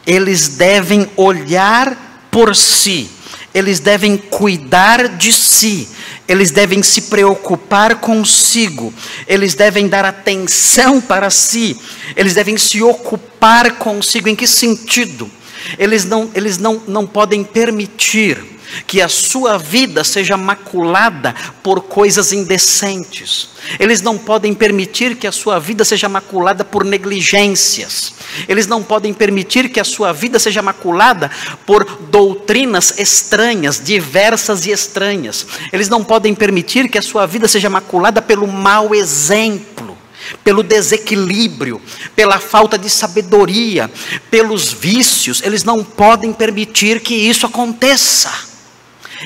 eles devem olhar por si, eles devem cuidar de si, eles devem se preocupar consigo, eles devem dar atenção para si, eles devem se ocupar consigo. Em que sentido? Eles não podem permitir que a sua vida seja maculada por coisas indecentes. Eles não podem permitir que a sua vida seja maculada por negligências. Eles não podem permitir que a sua vida seja maculada por doutrinas estranhas, diversas e estranhas. Eles não podem permitir que a sua vida seja maculada pelo mau exemplo, pelo desequilíbrio, pela falta de sabedoria, pelos vícios. Eles não podem permitir que isso aconteça.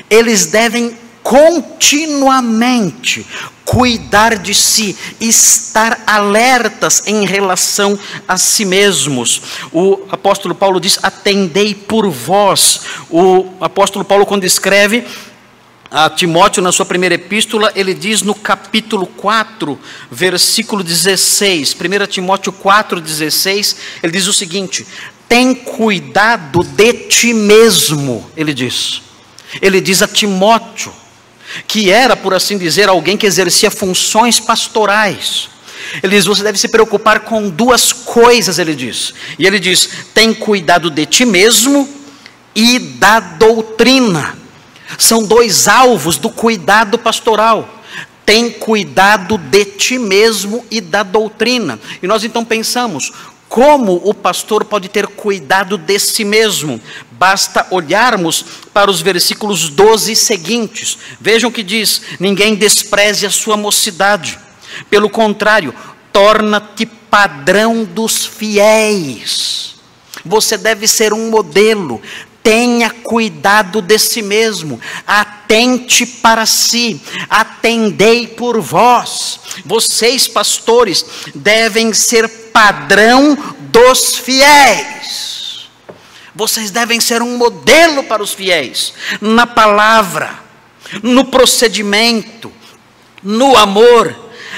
Eles devem continuamente cuidar de si, estar alertas em relação a si mesmos. O apóstolo Paulo diz: atendei por vós. O apóstolo Paulo, quando escreve a Timóteo na sua primeira epístola, ele diz no capítulo 4, versículo 16, 1 Timóteo 4, 16, ele diz o seguinte: tem cuidado de ti mesmo, ele diz. Ele diz a Timóteo, que era, por assim dizer, alguém que exercia funções pastorais. Ele diz: você deve se preocupar com duas coisas, ele diz. E ele diz: tem cuidado de ti mesmo e da doutrina. São dois alvos do cuidado pastoral. Tem cuidado de ti mesmo e da doutrina. E nós então pensamos: como o pastor pode ter cuidado de si mesmo? Basta olharmos para os versículos 12 seguintes. Vejam que diz: ninguém despreze a sua mocidade. Pelo contrário, torna-te padrão dos fiéis. Você deve ser um modelo. Tenha cuidado de si mesmo, atente para si, atendei por vós. Vocês, pastores, devem ser padrão dos fiéis. Vocês devem ser um modelo para os fiéis, na palavra, no procedimento, no amor,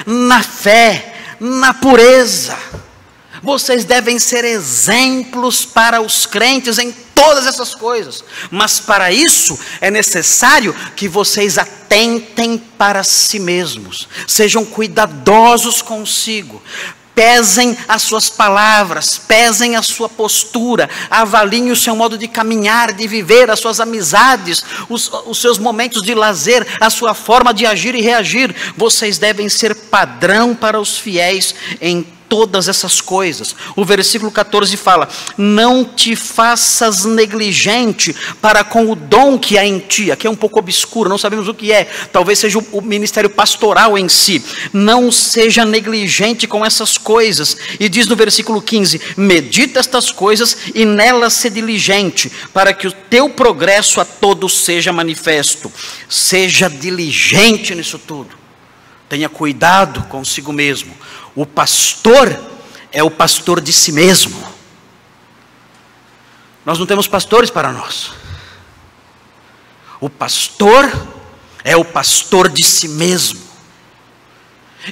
na fé, na pureza. Vocês devem ser exemplos para os crentes em todas essas coisas. Mas para isso é necessário que vocês atentem para si mesmos. Sejam cuidadosos consigo. Pesem as suas palavras, pesem a sua postura, avaliem o seu modo de caminhar, de viver, as suas amizades, os seus momentos de lazer, a sua forma de agir e reagir. Vocês devem ser padrão para os fiéis em todas essas coisas. O versículo 14 fala: não te faças negligente para com o dom que há em ti. Aqui é um pouco obscuro, não sabemos o que é. Talvez seja o ministério pastoral em si. Não seja negligente com essas coisas. E diz no versículo 15: medita estas coisas e nelas se diligente, para que o teu progresso a todos seja manifesto. Seja diligente nisso tudo. Tenha cuidado consigo mesmo. O pastor é o pastor de si mesmo. Nós não temos pastores para nós. O pastor é o pastor de si mesmo.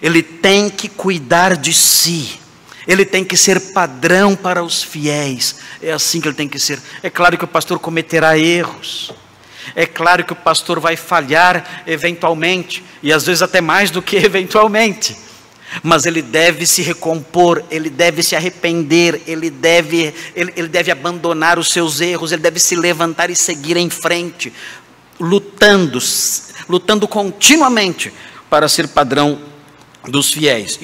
Ele tem que cuidar de si. Ele tem que ser padrão para os fiéis. É assim que ele tem que ser. É claro que o pastor cometerá erros. É claro que o pastor vai falhar eventualmente. E às vezes até mais do que eventualmente. Mas ele deve se recompor, ele deve se arrepender, ele deve abandonar os seus erros, ele deve se levantar e seguir em frente, lutando continuamente para ser padrão dos fiéis.